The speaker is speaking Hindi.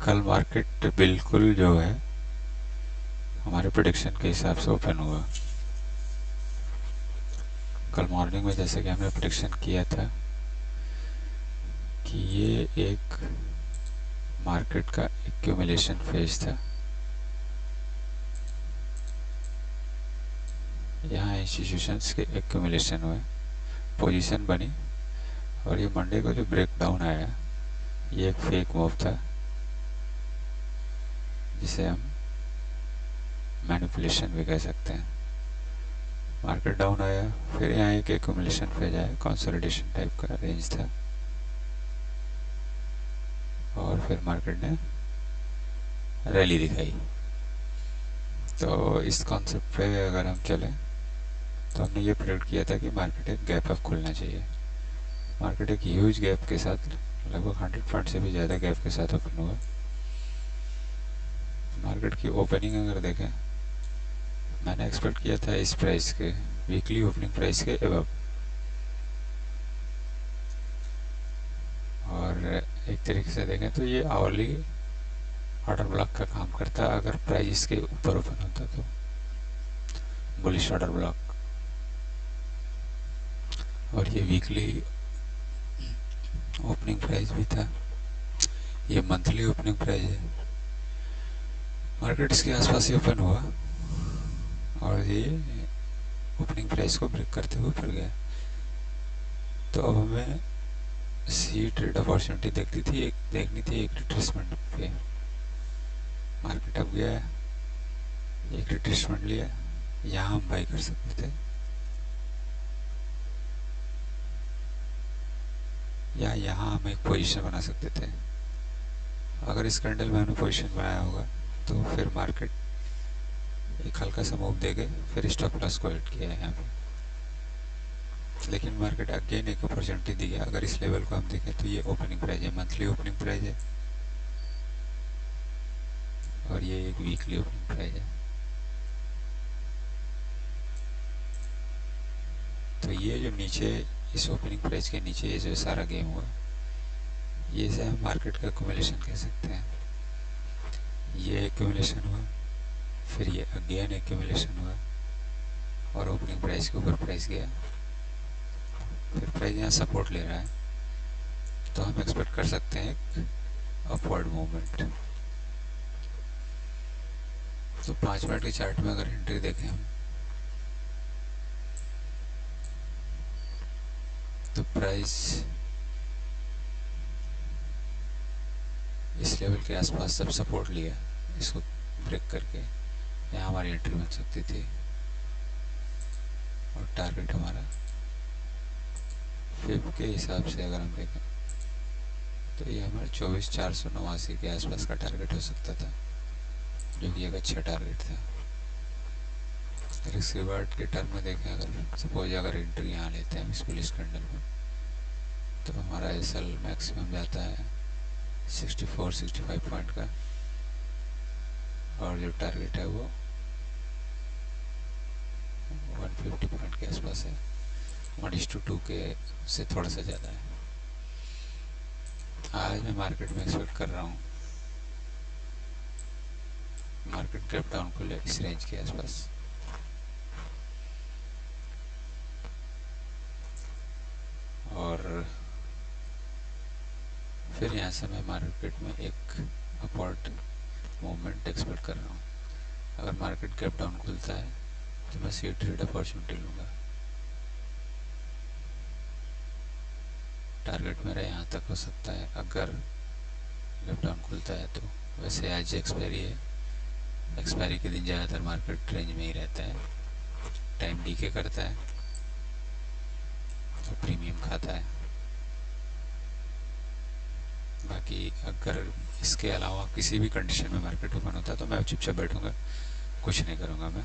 कल मार्केट बिल्कुल जो है हमारे प्रेडिक्शन के हिसाब से ओपन हुआ। कल मॉर्निंग में जैसे कि हमने प्रेडिक्शन किया था कि ये एक मार्केट का एक्यूमुलेशन फेज था। यहाँ इंस्टीट्यूशंस के एक्यूमुलेशन हुए, पोजीशन बनी, और ये मंडे को जो ब्रेकडाउन आया ये एक फेक मूव था जिसे हम मैनिपुलेशन भी कह सकते हैं। मार्केट डाउन आया, फिर यहाँ एक एक्यूमुलेशन फेज आया, कंसोलिडेशन टाइप का रेंज था, और फिर मार्केट ने रैली दिखाई। तो इस कॉन्सेप्ट पे अगर हम चलें तो हमने ये प्रेडिक्ट किया था कि मार्केट एक गैप अप खुलना चाहिए। मार्केट एक ह्यूज गैप के साथ, लगभग 100 पॉइंट से भी ज़्यादा गैप के साथ ओपन हुआ। मार्केट की ओपनिंग अगर देखें, मैंने एक्सपेक्ट किया था इस प्राइस के वीकली ओपनिंग प्राइस के अबव, और एक तरीके से देखें तो ये आवरली ऑर्डर ब्लॉक का काम करता अगर प्राइस के ऊपर ओपन होता तो, बुलिश ऑर्डर ब्लॉक। और ये वीकली ओपनिंग प्राइस भी था, ये मंथली ओपनिंग प्राइस है। मार्केट इसके आसपास ही ओपन हुआ और ये ओपनिंग प्राइस को ब्रेक करते हुए ऊपर गया। तो अब हमें सी ट्रेड अपॉर्चुनिटी देखनी थी एक रिट्रेसमेंट पे। मार्केट अब गया, एक रिट्रेसमेंट लिया, यहाँ हम बाई कर सकते थे, या यहाँ हम एक पोजीशन बना सकते थे। अगर इस कैंडल में हमने पोजीशन बनाया होगा तो फिर मार्केट एक हल्का सा मूव देके फिर स्टॉप लॉस को हिट किया है यहाँ पे। लेकिन मार्केट अगेन एक अपॉर्चुनिटी दी है। अगर इस लेवल को हम देखें तो ये ओपनिंग प्राइस है, मंथली ओपनिंग प्राइस है, और ये एक वीकली ओपनिंग प्राइस है। तो ये जो नीचे इस ओपनिंग प्राइस के नीचे ये जो सारा गेम हुआ, ये से हम मार्केट का एक्यूमुलेशन कह सकते हैं। ये एक्यूमुलेशन हुआ, फिर ये अगेन एक्यूमुलेशन हुआ, और ओपनिंग प्राइस के ऊपर प्राइस गया, फिर प्राइस यहाँ सपोर्ट ले रहा है। तो हम एक्सपेक्ट कर सकते हैं एक अपवर्ड मूवमेंट। तो 5 मिनट के चार्ट में अगर एंट्री देखें हम, तो प्राइस इस लेवल के आसपास सब सपोर्ट लिया, इसको ब्रेक करके यहाँ हमारी एंट्री बन सकती थी। और टारगेट हमारा फिब के हिसाब से अगर हम देखें तो ये हमारा 24,489 के आसपास का टारगेट हो सकता था, जो कि एक अच्छा टारगेट था। रिस्क रिवार्ड के टर्म में देखें, अगर सपोज अगर एंट्री यहाँ लेते हैं हम इस बुलिश कैंडल में, तो हमारा एसएल मैक्सिमम जाता है 64-65 पॉइंट का, और जो टारगेट है वो 150 पॉइंट के आसपास है, 1:2 के से थोड़ा सा ज़्यादा है। आज मैं मार्केट में एक्सपेक्ट कर रहा हूँ मार्केट गैप डाउन को ले इस रेंज के आसपास, और फिर यहाँ से मैं मार्केट में एक अपवर्ड मूवमेंट एक्सपेक्ट कर रहा हूँ। अगर मार्केट गैप डाउन खुलता है तो मैं सी ट्रेड अपॉर्चुनिटी लूँगा। टारगेट मेरा यहाँ तक हो सकता है अगर गैप डाउन खुलता है तो। वैसे आज एक्सपायरी है, एक्सपायरी के दिन ज़्यादातर मार्केट रेंज में ही रहता है, टाइम डीके करता है तो प्रीमियम खाता है। बाकी अगर इसके अलावा किसी भी कंडीशन में मार्केट ओपन होता है तो मैं चुपचाप बैठूंगा, कुछ नहीं करूँगा मैं।